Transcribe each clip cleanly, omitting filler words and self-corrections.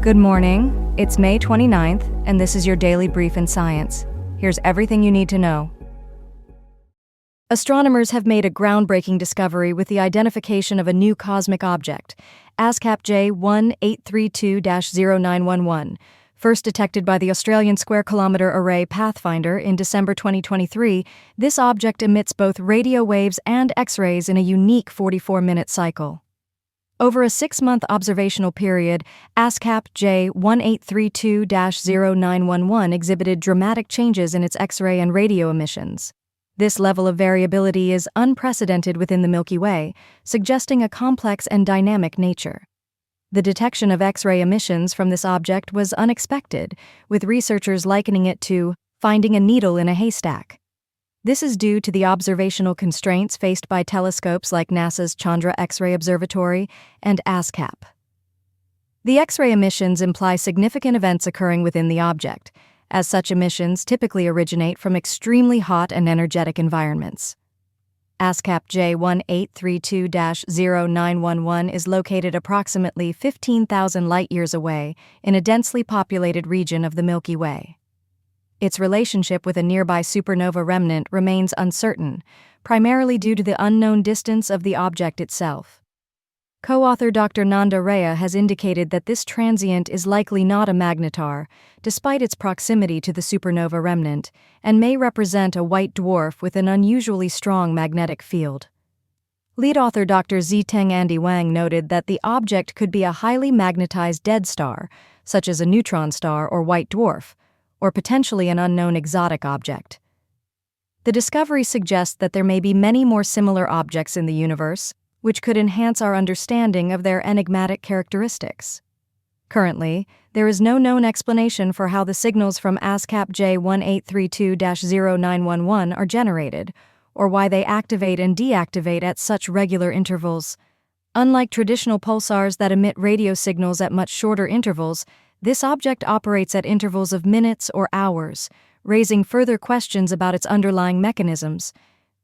Good morning, it's May 29th, and this is your daily brief in science. Here's everything you need to know. Astronomers have made a groundbreaking discovery with the identification of a new cosmic object, ASCO J1832-0911, first detected by the Australian Square Kilometre Array Pathfinder in December 2023. This object emits both radio waves and X-rays in a unique 44-minute cycle. Over a 6-month observational period, ASCO J1832-0911 exhibited dramatic changes in its X-ray and radio emissions. This level of variability is unprecedented within the Milky Way, suggesting a complex and dynamic nature. The detection of X-ray emissions from this object was unexpected, with researchers likening it to finding a needle in a haystack. This is due to the observational constraints faced by telescopes like NASA's Chandra X-ray Observatory and ASCO. The X-ray emissions imply significant events occurring within the object, as such emissions typically originate from extremely hot and energetic environments. ASCO J1832-0911 is located approximately 15,000 light-years away in a densely populated region of the Milky Way. Its relationship with a nearby supernova remnant remains uncertain, primarily due to the unknown distance of the object itself. Co-author Dr. Nanda Raya has indicated that this transient is likely not a magnetar, despite its proximity to the supernova remnant, and may represent a white dwarf with an unusually strong magnetic field. Lead author Dr. Ziteng Andy Wang noted that the object could be a highly magnetized dead star, such as a neutron star or white dwarf, or potentially an unknown exotic object. The discovery suggests that there may be many more similar objects in the universe, which could enhance our understanding of their enigmatic characteristics. Currently, there is no known explanation for how the signals from ASCO J1832-0911 are generated, or why they activate and deactivate at such regular intervals. Unlike traditional pulsars that emit radio signals at much shorter intervals, this object operates at intervals of minutes or hours, raising further questions about its underlying mechanisms.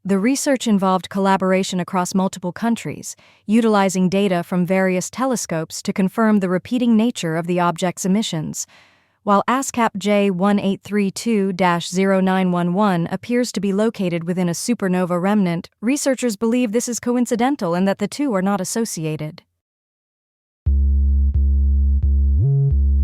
The research involved collaboration across multiple countries, utilizing data from various telescopes to confirm the repeating nature of the object's emissions. While ASCO J1832-0911 appears to be located within a supernova remnant, researchers believe this is coincidental and that the two are not associated.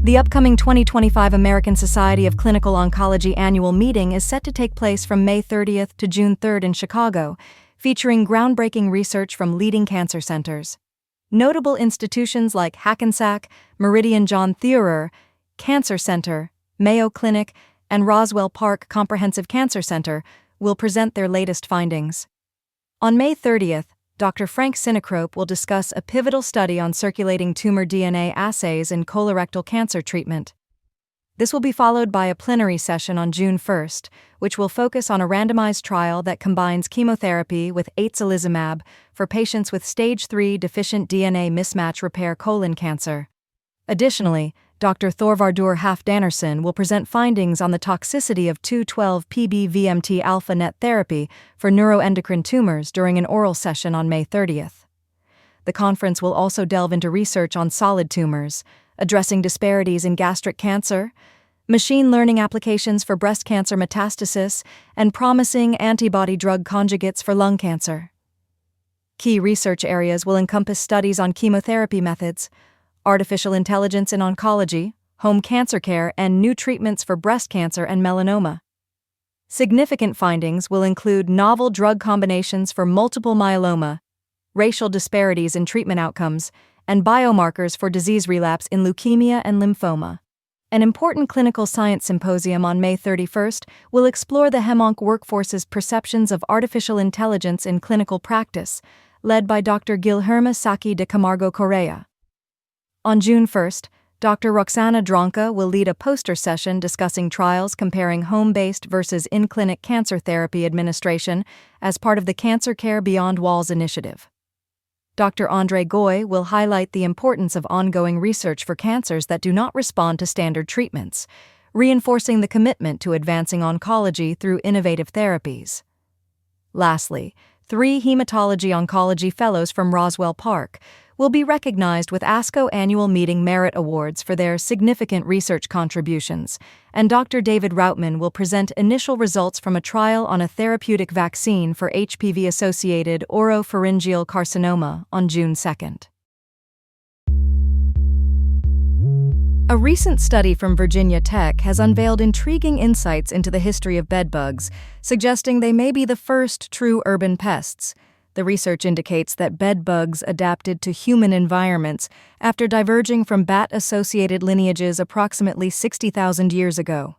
The upcoming 2025 American Society of Clinical Oncology annual meeting is set to take place from May 30th to June 3rd in Chicago, featuring groundbreaking research from leading cancer centers. Notable institutions like Hackensack, Meridian John Theurer Cancer Center, Mayo Clinic, and Roswell Park Comprehensive Cancer Center will present their latest findings. On May 30th, Dr. Frank Sinecrope will discuss a pivotal study on circulating tumor DNA assays in colorectal cancer treatment. This will be followed by a plenary session on June 1st, which will focus on a randomized trial that combines chemotherapy with atezolizumab for patients with stage 3 deficient DNA mismatch repair colon cancer. Additionally, Dr. Thorvardur Halfdanarson will present findings on the toxicity of 212-PB-VMT alpha net therapy for neuroendocrine tumors during an oral session on May 30th. The conference will also delve into research on solid tumors, addressing disparities in gastric cancer, machine learning applications for breast cancer metastasis, and promising antibody-drug conjugates for lung cancer. Key research areas will encompass studies on chemotherapy methods, artificial intelligence in oncology, home cancer care, and new treatments for breast cancer and melanoma. Significant findings will include novel drug combinations for multiple myeloma, racial disparities in treatment outcomes, and biomarkers for disease relapse in leukemia and lymphoma. An important clinical science symposium on May 31st will explore the HemOnc workforce's perceptions of artificial intelligence in clinical practice, led by Dr. Guilherme Saki de Camargo Correa. On June 1st, Dr. Roxana Dronca will lead a poster session discussing trials comparing home-based versus in-clinic cancer therapy administration as part of the Cancer Care Beyond Walls initiative. Dr. Andre Goy will highlight the importance of ongoing research for cancers that do not respond to standard treatments, reinforcing the commitment to advancing oncology through innovative therapies. Lastly, 3 hematology-oncology fellows from Roswell Park will be recognized with ASCO Annual Meeting Merit Awards for their significant research contributions, and Dr. David Routman will present initial results from a trial on a therapeutic vaccine for HPV-associated oropharyngeal carcinoma on June 2nd. A recent study from Virginia Tech has unveiled intriguing insights into the history of bedbugs, suggesting they may be the first true urban pests. The research indicates that bedbugs adapted to human environments after diverging from bat-associated lineages approximately 60,000 years ago.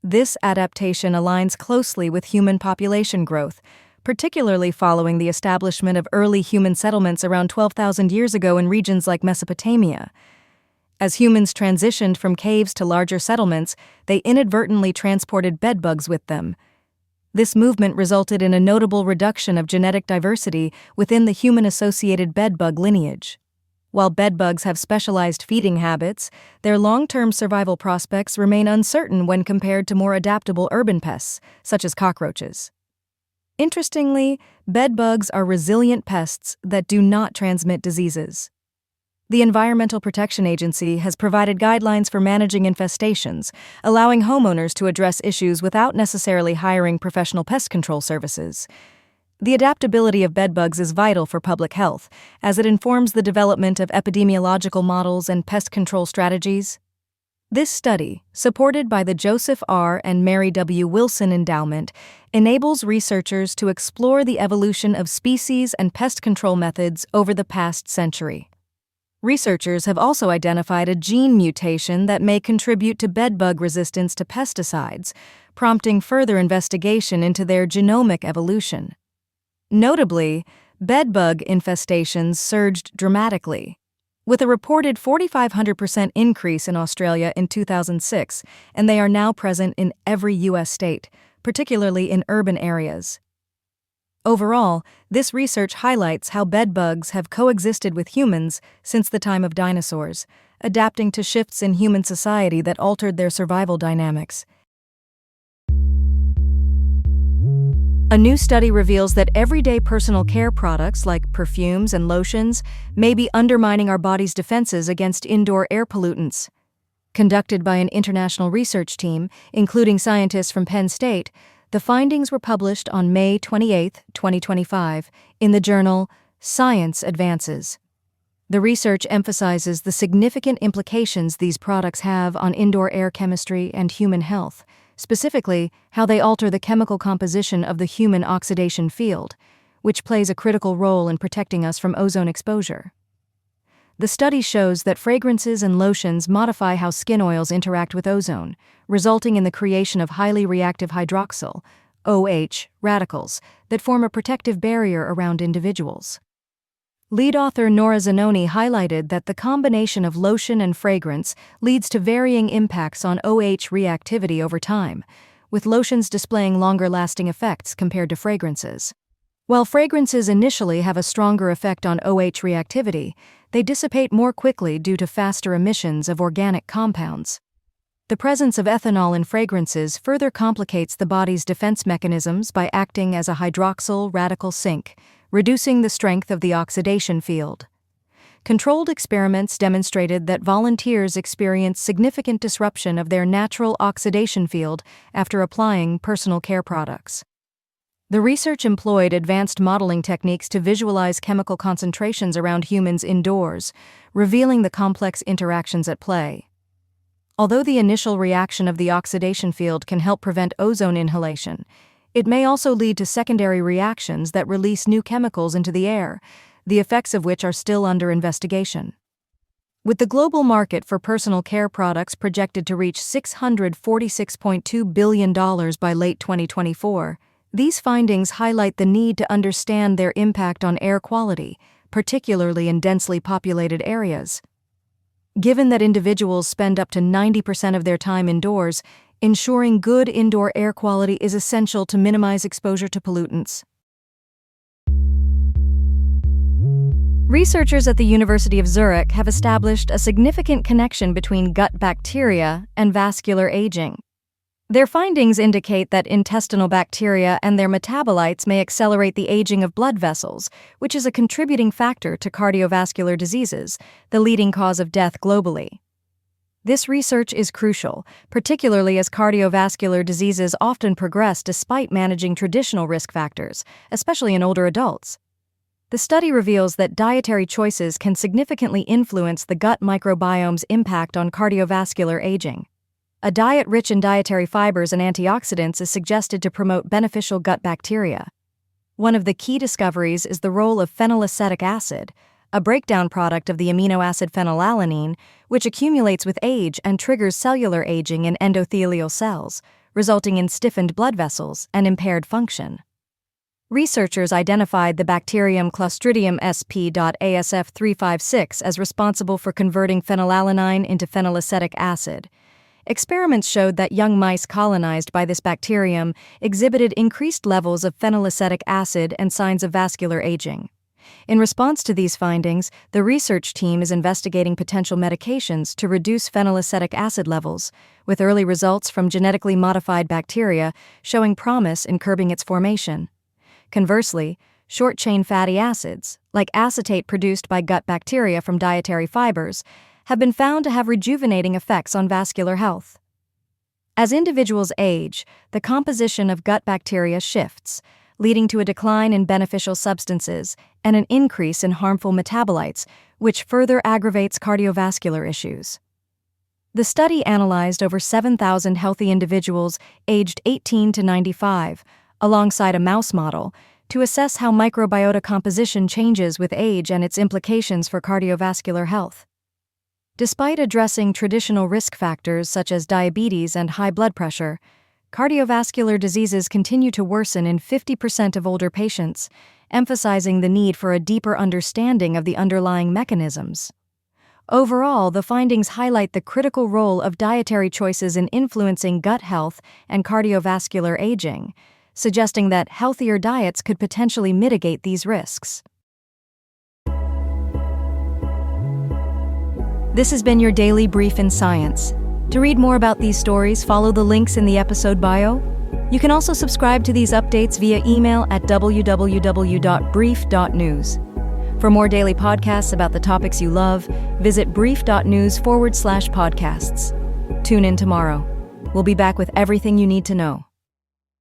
This adaptation aligns closely with human population growth, particularly following the establishment of early human settlements around 12,000 years ago in regions like Mesopotamia. As humans transitioned from caves to larger settlements, they inadvertently transported bedbugs with them. This movement resulted in a notable reduction of genetic diversity within the human-associated bedbug lineage. While bedbugs have specialized feeding habits, their long-term survival prospects remain uncertain when compared to more adaptable urban pests, such as cockroaches. Interestingly, bedbugs are resilient pests that do not transmit diseases. The Environmental Protection Agency has provided guidelines for managing infestations, allowing homeowners to address issues without necessarily hiring professional pest control services. The adaptability of bedbugs is vital for public health, as it informs the development of epidemiological models and pest control strategies. This study, supported by the Joseph R. and Mary W. Wilson Endowment, enables researchers to explore the evolution of species and pest control methods over the past century. Researchers have also identified a gene mutation that may contribute to bedbug resistance to pesticides, prompting further investigation into their genomic evolution. Notably, bedbug infestations surged dramatically, with a reported 4,500% increase in Australia in 2006, and they are now present in every U.S. state, particularly in urban areas. Overall, this research highlights how bedbugs have coexisted with humans since the time of dinosaurs, adapting to shifts in human society that altered their survival dynamics. A new study reveals that everyday personal care products like perfumes and lotions may be undermining our body's defenses against indoor air pollutants. Conducted by an international research team, including scientists from Penn State, the findings were published on May 28, 2025, in the journal Science Advances. The research emphasizes the significant implications these products have on indoor air chemistry and human health, specifically how they alter the chemical composition of the human oxidation field, which plays a critical role in protecting us from ozone exposure. The study shows that fragrances and lotions modify how skin oils interact with ozone, resulting in the creation of highly reactive hydroxyl, OH, radicals that form a protective barrier around individuals. Lead author Nora Zanoni highlighted that the combination of lotion and fragrance leads to varying impacts on OH reactivity over time, with lotions displaying longer-lasting effects compared to fragrances. While fragrances initially have a stronger effect on OH reactivity, they dissipate more quickly due to faster emissions of organic compounds. The presence of ethanol in fragrances further complicates the body's defense mechanisms by acting as a hydroxyl radical sink, reducing the strength of the oxidation field. Controlled experiments demonstrated that volunteers experienced significant disruption of their natural oxidation field after applying personal care products. The research employed advanced modeling techniques to visualize chemical concentrations around humans indoors, revealing the complex interactions at play. Although the initial reaction of the oxidation field can help prevent ozone inhalation, it may also lead to secondary reactions that release new chemicals into the air, the effects of which are still under investigation. With the global market for personal care products projected to reach $646.2 billion by late 2024, these findings highlight the need to understand their impact on air quality, particularly in densely populated areas. Given that individuals spend up to 90% of their time indoors, ensuring good indoor air quality is essential to minimize exposure to pollutants. Researchers at the University of Zurich have established a significant connection between gut bacteria and vascular aging. Their findings indicate that intestinal bacteria and their metabolites may accelerate the aging of blood vessels, which is a contributing factor to cardiovascular diseases, the leading cause of death globally. This research is crucial, particularly as cardiovascular diseases often progress despite managing traditional risk factors, especially in older adults. The study reveals that dietary choices can significantly influence the gut microbiome's impact on cardiovascular aging. A diet rich in dietary fibers and antioxidants is suggested to promote beneficial gut bacteria. One of the key discoveries is the role of phenylacetic acid, a breakdown product of the amino acid phenylalanine, which accumulates with age and triggers cellular aging in endothelial cells, resulting in stiffened blood vessels and impaired function. Researchers identified the bacterium Clostridium sp.asf356 as responsible for converting phenylalanine into phenylacetic acid. Experiments showed that young mice colonized by this bacterium exhibited increased levels of phenylacetic acid and signs of vascular aging. In response to these findings, the research team is investigating potential medications to reduce phenylacetic acid levels, with early results from genetically modified bacteria showing promise in curbing its formation. Conversely, short-chain fatty acids, like acetate produced by gut bacteria from dietary fibers, have been found to have rejuvenating effects on vascular health. As individuals age, the composition of gut bacteria shifts, leading to a decline in beneficial substances and an increase in harmful metabolites, which further aggravates cardiovascular issues. The study analyzed over 7,000 healthy individuals aged 18 to 95, alongside a mouse model, to assess how microbiota composition changes with age and its implications for cardiovascular health. Despite addressing traditional risk factors such as diabetes and high blood pressure, cardiovascular diseases continue to worsen in 50% of older patients, emphasizing the need for a deeper understanding of the underlying mechanisms. Overall, the findings highlight the critical role of dietary choices in influencing gut health and cardiovascular aging, suggesting that healthier diets could potentially mitigate these risks. This has been your daily brief in science. To read more about these stories, follow the links in the episode bio. You can also subscribe to these updates via email at www.brief.news. For more daily podcasts about the topics you love, visit brief.news/podcasts. Tune in tomorrow. We'll be back with everything you need to know.